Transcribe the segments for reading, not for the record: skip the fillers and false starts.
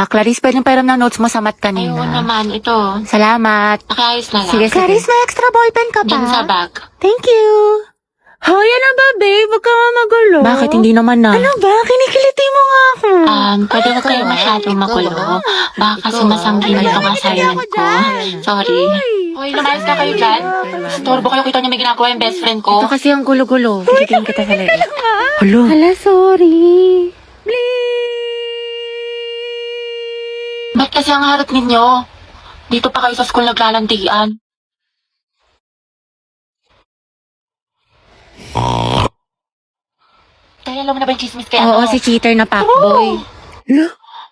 Clarice, pwedeng pairam ng notes mo sa math kanina. Ayun naman, ito. Salamat. Nakiayos na lang. Sige, Clarice, may extra ballpen ka pa? Diyan sa bag. Thank you. Hoy, ano ba, babe? Huwag ka nga magulo. Bakit hindi naman na? Ano ba? Kinikiliti mo nga ako. Pwede huwag kayo masyadong magulo. Baka kasi masangkin dito ka assignment ko. Sorry. Hoy, lumayas ka kayo dyan. Storbo kayo, kita niyo may ginagawa yung best friend ko. Ito kasi ang gulo-gulo. Titigin kita sa leeg. Hulo. Hala, sorry. Ba't kasi ang harap ninyo? Dito pa kayo sa school naglalandian. Kaya alam mo na ba yung chismis kaya Oo, si cheater na fuckboy.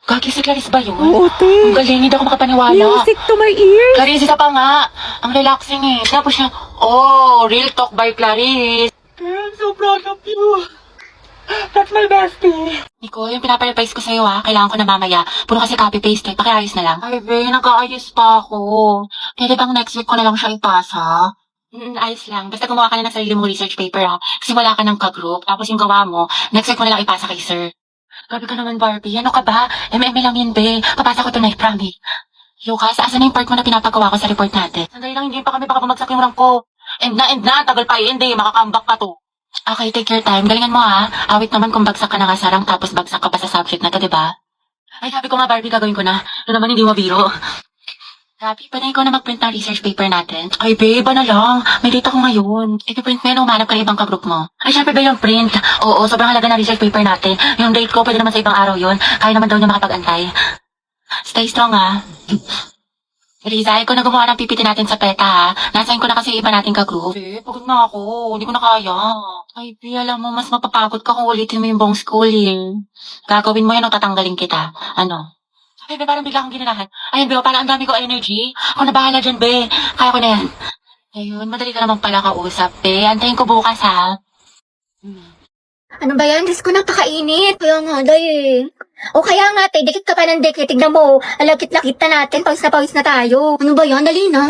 Gagi si Clarice ba yun? Oo, te. Ang galing, hindi ako makapaniwala. Music to my ears. Clarice, isa pa nga. Ang relaxing eh. Tapos siya, real talk by Clarice. I'm so proud of you. That's my bestie. Nico, yung pinaparevise ko sa'yo kailangan ko na mamaya. Puro kasi copy-paste pakiayos na lang. Ay, be, nag-aayos pa ako. Pwede bang next week ko na lang siya ipasa? Ayos lang. Basta gumawa ka na ng sarili mong research paper Kasi wala ka ng ka-group. Tapos yung gawa mo, next week ko na lang ipasa kay sir. Grabe ka naman, Barbie. Ano ka ba? MM lang yun, be. Papasa ko tonight, promise. Lucas, asan na yung part mo na pinapagawa ko sa report natin? Sandali lang, hindi pa kami baka bumagsak yung rank ko. End na. Tagal pa hindi. Makakambak pa to. Okay, take your time. Galingan mo Awit naman kung bagsak ka na nga sa rank tapos bagsak ka pa sa subject na to, diba? Ay, sabi ko nga, Barbie, gagawin ko na. Ito naman hindi mabiro. Gabi, pwede ikaw na mag-print ng research paper natin. Ay, babe, na lang. May data ko ngayon. I-print mo yan, umanap ka ng ibang ka-group mo. Ay, syempre ba yung print? Oo, sobrang halaga ng research paper natin. Yung date ko, pwede naman sa ibang araw yun. Kaya naman daw niya makapag-antay. Stay strong, Riza, ikaw na gumawa ng PPT natin sa PETA, Nasayin ko na kasi iba natin ka-group. Pagod na ako. Hindi ko na kaya. Ay, alam mo, mas mapapagod ka kung ulitin mo yung buong schooling. Gagawin mo yan o tatanggalin kita. Ano? Ay, be, parang bigla akong ginanahan. Ayun, be, parang ang dami ko energy. Ako na bahala dyan, be. Kaya ko na yan. Ayun, madali ka naman pala kausap, be. Antayin ko bukas, Ano ba yan? Diyos ko, napakainit. Kaya nga, day. O kaya nga, te, dikit ka pa ng dikit. Tignan mo, alakit-lakit na natin. Pawis na tayo. Ano ba yan? Dali na.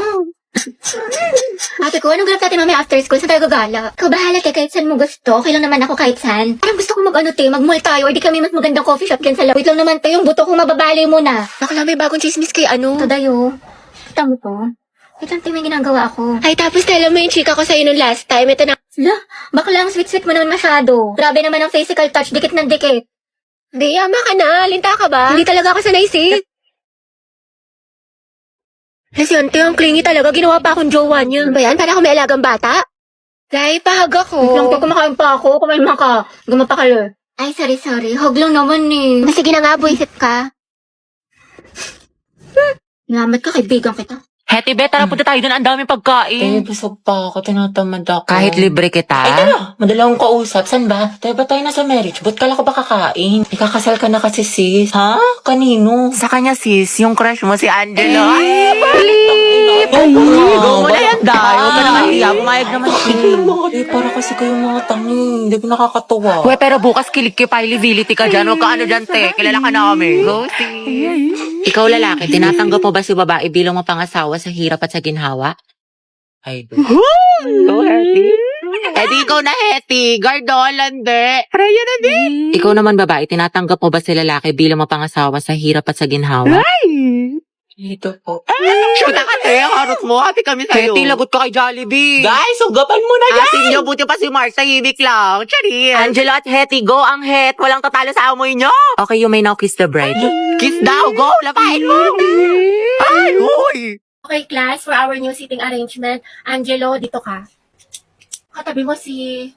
Ate ko, anong ganap natin mamaya after school? Saan tayo gagala? Ikaw bahala, te, kahit saan mo gusto. Okay lang naman ako kahit saan. Parang gusto ko mag-mall tayo. Or di kami mas magandang coffee shop dyan sa lawit lang naman, te. Yung buto ko mababali mo na. Bakla, may bagong chismis kay ano. Ito, dayo. Kita mo to. Wait lang, te, may ginagawa ako. Ay, tapos tala mo yung chika ko sa'yo nung last time. Ito na. La, bakla ang sweet-sweet mo naman masyado. Grabe naman ang physical touch, dikit ng dikit. Hindi, ama ka na. Linta ka ba? Hindi talaga ako sanay, sis. Lasyante, ang clingy talaga. Ginawa pa akong jowa niya. Ano ba yan? Para ako may alagang bata? Dahil pahag ako. Wait lang, te, kumakain pa ako. Kumain ka. Gumapakalo. Ay, sorry. Hog lang naman eh. Sige na nga, buisit ka. Salamat ka, kaibigan kita. Heti, be, tara punta tayo dun. Ang daming pagkain. Busog pa ako. Tinatamad ako. Kahit libre kita. Ay, tara. Madala akong kausap. San ba? Tayo ba tayo nasa marriage? Ba't kala ko ba kakain? Ikakasal ka na kasi, sis. Ha? Kanino? Sa kanya, sis, yung crush mo si Angelo. Ay, Go mo na yan, Day. Huwag ka na mahiya. Pumayag naman siya. para kasi kayong mga tangi. Hindi ko nakakatuwa. Uwe, pero bukas kilig-kipability ka dyan. Huwag ka ano dyan, te. Kilala ka namin. Go, sis. Ikaw lalaki, tinatanggap mo ba si babae bilang mapangasawa sa hirap at sa ginhawa? Ay, do. Go, Heti. Heti, ikaw na, Heti. Gardolan, de. Raya na, de. Ikaw naman, babae, tinatanggap mo ba si lalaki bilang mapangasawa sa hirap at sa ginhawa? Dito po. Shoot ka, te. Harot mo. Happy kami sa'yo. Heti, lagot ka kay Jollibee. Guys, sugapan mo na yan! Asin nyo, buti pa si Mark, tahimik lang. Charis. Angelo at Hetty, go ang het. Walang tatalo sa amoy nyo. Okay, you may now kiss the bride. Kiss daw, go. Lapain mo. Ay, huy. Okay, class, for our new seating arrangement, Angelo, dito ka. Katabi mo si...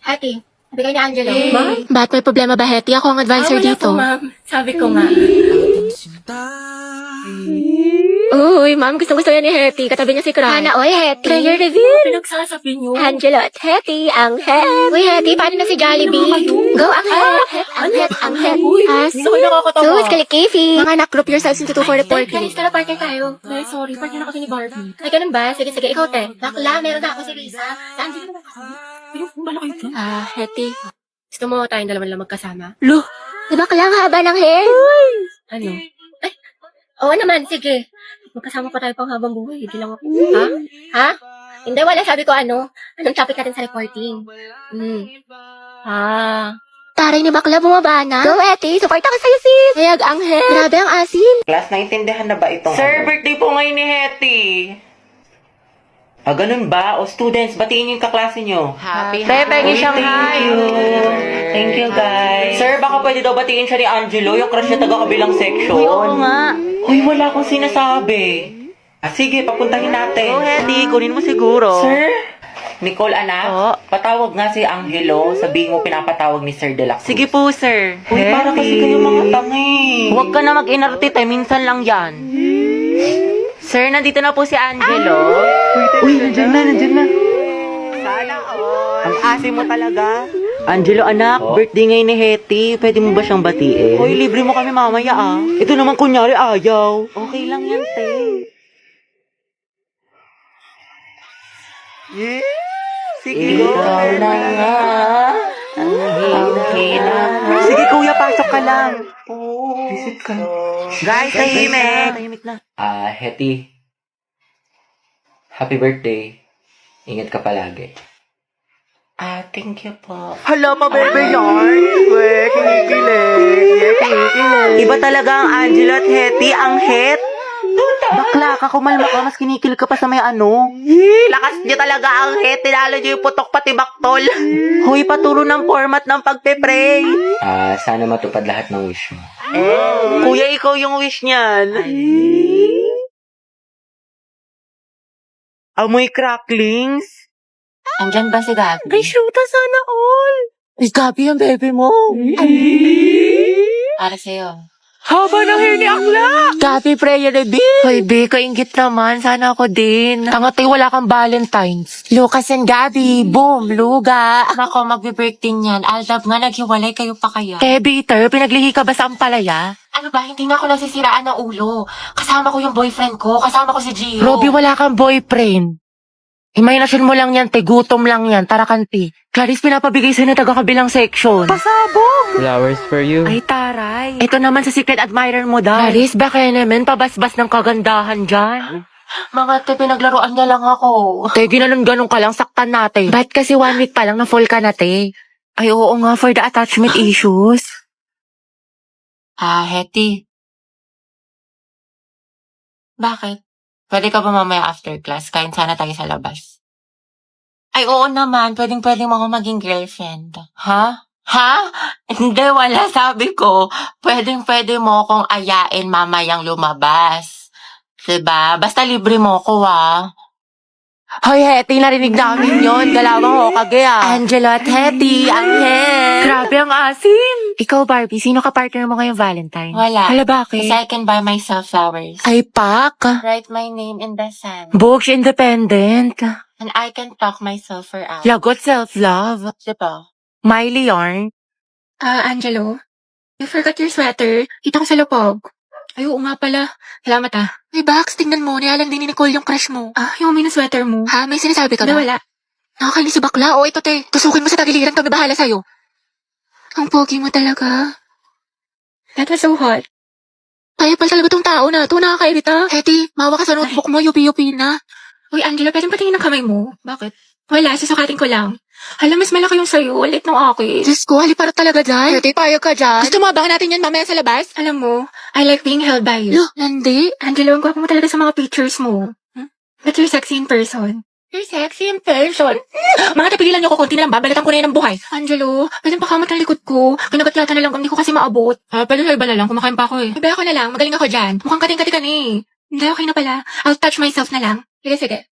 Hattie, sabi ni Angelo. Ma'am? Ba't may problema ba, Hetty? Ako ang advisor dito. ma'am. Sabi ko nga. Uy, ma'am, gustong-gusto yan ni Hetty. Katabi niya si Cry. Hana, oy, Hattie. Prayer reveal. Pinagsasabi niyo. Angelo at Hetty, ang het. Uy, Hetty, paano na si Jollibee? Go, ang het. Ang het. Gusto ko nakakatawa. Sus, kalikifi. Mga anak, group yourselves into 2 for reporting. Ganito na partner tayo. Ay, sorry, partner na kasi ni Barbie. Ay, ganun ba? Sige, ikaw, te. Bakla, meron na ako si Risa. Sa Angelo naman ako. Malaki ito. Hetty. Gusto mo tayong dalawa lang magkasama? Diba kailang haba ng hair? Ano? Ay, oo naman, sige. Magkasama pa tayo pang habang buhay. Hindi lang ako. Ha? Hindi, wala. Sabi ko anong topic natin sa reporting? Taray ni bakla bumaba na. Go, Eti. Support ako sa'yo, sis. Hayag, Anghel. Grabe ang asin. Class, naintindihan na ba itong Sir, birthday po ngayon ni Hetty. ganun ba? O students, batiin yung kaklase nyo. Happy Pengi siyang hi. Thank you, guys. Sir, baka pwede daw batiin siya ni Angelo, yung crush niya taga-kabilang section. Uy, oo nga. Uy, wala akong sinasabi. Sige, papuntahin natin. Oh, Hetty, kunin mo siguro. Sir? Nicole, anak, Oo. patawag nga si Angelo. Sabihin mo pinapatawag ni Sir De La Cruz. Sige po, sir. Uy, para kasi kayo mga tangi. Huwag ka na mag-inarte, minsan lang yan. Sir, nandito na po si Angelo. Uy, nandiyan na. Sana all. Ang asim mo talaga. Angelo, anak, birthday ngayon ni Hetty. Pwede mo ba siyang batiin? Uy, libre mo kami mamaya ah. Ito naman kunyari ayaw. Okay lang yan, te. Sige, Ikaw na nga. Ang hirap. Sige, kuya, pasok ka lang. Visit ka. Guys, tahimik. Tahimik na. Hetty. Happy birthday. Ingat ka palagi. Thank you po. Hala, mabebe yarn. Kinikilig. Iba talaga ang Angelo at Hetty, ang het. Bakla ka, kumalma ka, mas kinikilig ka pa sa may ano. Lakas niyo talaga ang het, tinalo niyo yung putok pati baktol. Hoy, paturo ng format ng pagpe-pray. Sana matupad lahat ng wish mo. Kuya, ikaw yung wish niyan. Amoy cracklings. Andyan ba si Gabi? Ay, shoota, sana all. Ay, Gabi ang bebe mo. Para sa'yo. Haba ng hair ni Akla! Gabi, prayer na, B. Hoy, B, kaingit naman. Sana ako din. Tangatay, wala kang Valentine's. Lucas and Gabi, boom, luga. Nako, magbe-birthday niyan. Aldab nga, naghiwalay kayo pa kaya. Bitter, pinaglihi ka ba sa ampalaya? Ano ba, hindi na ako nasisiraan ng ulo. Kasama ko yung boyfriend ko. Kasama ko si Gio. Robby, wala kang boyfriend. Imahinasyon mo lang yan, te. Gutom lang yan. Tara, kanti. Clarice, pinapabigay sa'yo na taga-kabilang section. Pasabog! Flowers for you. Ay, taray. Ito naman sa secret admirer mo daw. Clarice, baka naman pabasbas ng kagandahan dyan. Mga te, pinaglaruan niya lang ako. Te, ginanon-ganon ka lang, saktan natin. Ba't kasi 1 week pa lang na full ka na, te? Ay, oo nga, for the attachment issues. Hetty. Bakit? Pwede ka ba mamaya after class? Kain sana tayo sa labas. Ay, oo naman. Pwedeng mo ako maging girlfriend. Ha? Ha? Hindi, wala. Sabi ko, pwedeng mo akong ayain mamayang lumabas. Diba? Basta libre mo ko, Hoy, Hetty, narinig namin yun. Galawang ho, kagaya. Angelo at Hetty, Angel. Grabe ang asin. Ikaw, Barbie, sino ka partner mo ngayong Valentine? Wala. Hala, bakit? Kasi I can buy myself flowers. Ay, pak. Write my name in the sand. Books independent. And I can talk myself out. Lagot self-love. Diba? Miley yarn. Angelo, you forgot your sweater. Kita ko sa lupog. Ay, oo nga pala. Salamat Hey, Bax, tingnan mo. Nialang din ni Nicole yung crush mo. Yung may sweater mo. Ha? May sinasabi ka ba? Wala. Nakakainis si bakla. Ito, te. Tusukin mo sa tagiliran. Kami bahala sa'yo. Ang pogi mo talaga. That was so hot. Kaya pala talaga tong tao na ito. Nakakairita. Hetty, mawa ka sa notebook mo. Yupi-yupi na. Uy, Angela, pwedeng patingin ng kamay mo. Bakit? Wala, susukatin ko lang. Alam, mas malaki yung sa'yo. Ulit ng akin. Diyos ko, halip para talaga dyan. Hetty, payag ka dyan. Gusto mo abangan natin yan mamaya sa labas? Alam mo, I like being held by you. Lo, Nandi? Angela, ang gwapo mo talaga sa mga pictures mo. But you're sexy in person. You're sexy in person? Mga tapigilan niyo ko, konti na lang, babalatan ko na yan ng buhay. Angelo, pwedeng pakamot ang likod ko. Kinagat yata na lang, hindi ko kasi maabot. Pwede sa iba na lang. Kumakain pa ako eh. Iba ako na lang, magaling ako dyan. Mukhang kating-kati ka na eh. Hindi, okay na pala. I'll touch myself na lang. Sige.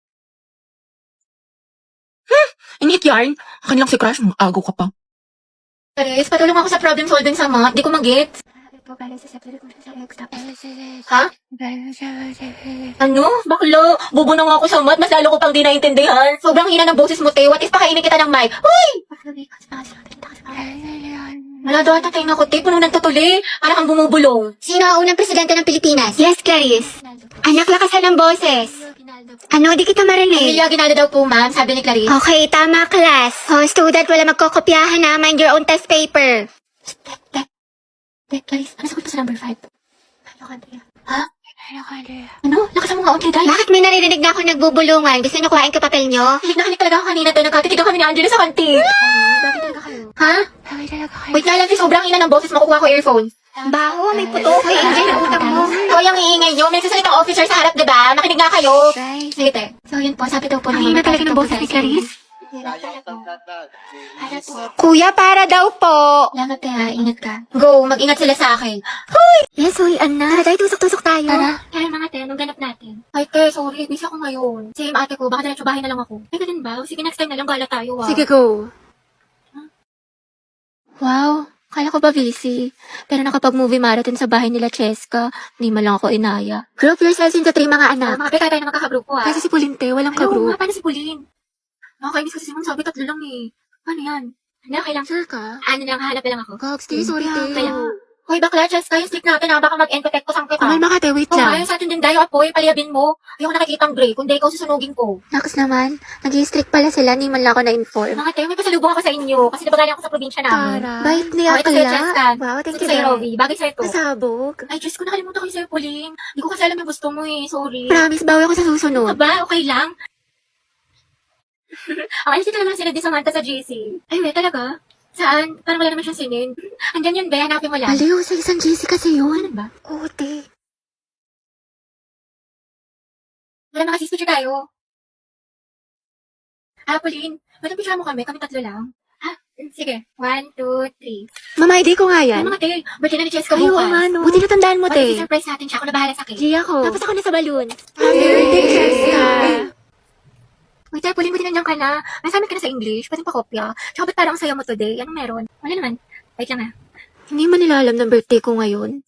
Init yarn. Akin lang si crush mo. Agaw ka pa. Paris, patulong ako sa problem solving sa math. Di ko mag-gets. Ha? Ano? Baklo? Bubo na nga ako sa math. Mas lalo ko pang di naintindihan. Sobrang hina ng boses mo, te. What if pakainin kita ng mic? Uy! Wala daw tatay na ko, te. Puno ng tutuli. Para kang bumubulong. Sino ang unang presidente ng Pilipinas? Yes, Clarice. Anak, lakasan ng boses. Ano, di kita marinig. Emilia Aguinaldo daw po, ma'am. Sabi ni Clarice. Okay, tama, class. student, wala magkokopyahan na. Mind your own test paper. Clarice, ano sagot pa sa number 5? Ha? Ano? Lakasan mo nga, only guys. Bakit may naririnig na ako nagbubulungan? Gusto niyo kuhain ka papel niyo? Hilig na hilig talaga ako kanina to. Nagkatitigaw kami ni Angela sa kantin. Bagay talaga kayo. Ha? Bagay talaga kayo. Wait nga lang, sobrang ina ng boses, makukuha ko earphones. Baho, may puto. Hoy, Angel, utang mo. Hoy, ang iingay nyo. May nagsasalita officer sa harap, diba? Makinig nga kayo. Sige, te. So, yun po. Sabi daw po Ang ng hina talaga ng boses ni Clarice. Kuya, para daw po. Salamat, te, ha. Ingat ka. Go, mag-ingat sila sa akin. Hoy! Yes, hoy, Anna. Tara, tayo, tusok-tusok tayo. Tara. Kaya mga te, anong ganap natin? Ay, te, sorry. Busy ako ngayon. Same ate ko. Baka diretso bahay na lang ako. Ay, ganun ba? Sige, next time na lang. Gala tayo, ah. Sige, go. Wow. Kala ko ba busy? Pero nakapag-movie marathon sa bahay nila Cheska, hindi man lang ako inaya. Group yourselves into 3 mga anak. Mga pe, tayo na magkakagrupo, ah. Kasi si Pulinte, walang Ano ka-group. nga, paano si Pauline? Nakakainis kasi si Mom, sabi 3 lang eh. Ano yan? Ano, kailang, Sure ka? ano lang, hanap na lang ako. Gogs, di, sorry, te. Kaya, hoy, bakla, Cheska, yung stick natin, ha, baka mag-encotek ko sang kita. Kumalma ka, te, wait Oh, lang. ayaw sa atin din dayo, apoy, paliyabin mo. Ayoko nakikita ang gray, kundi ikaw susunugin ko. Naks naman, nag-strict pala sila, hindi man lang ako na-inform. Mga tayo, may pasalubong ako sa inyo, kasi diba galing ako sa probinsya namin. Bait Oh, niya ito sa'yo, pala. Cheska. Wow, thank Ito you, sa'yo, Dad. Rovi. Bagay sa'yo to. Pasabog. Ay, Diyos ko, nakalimutan ko yung sa'yo, Pauline. Hindi ko kasi alam yung gusto mo eh, sorry. Promise, bawi ako sa susunod. Aba, okay lang. Ang alis naman sila di Samantha sa GC. Ay, we, talaga? Saan? Parang wala naman siyang sinin. Andyan yun, be. Hanapin mo lang. Aliw, sa isang GC kasi yun. Ano ba? Oo, te. Wala mga picture tayo. Pauline, ba't picture mo kami? Kami 3 lang. Ha? Sige. 1, 2, 3. Mama, ID ko nga Ay, yan. mga te, birthday na ni Cheska Ay, oo bukas. nga, no. Buti natandaan mo, te. Surprise natin siya. Ako na bahala sa cake. Gia ko. Tapos ako na sa balloon. Happy birthday, Cheska. Wait, tayo, Pauline, buti nandiyan ka na. Masamit ka na sa English. Pwede pa kopya. Tsaka ba't parang saya mo today? Anong meron? Wala naman. Wait lang ha. Hindi man nila alam ng birthday ko ngayon.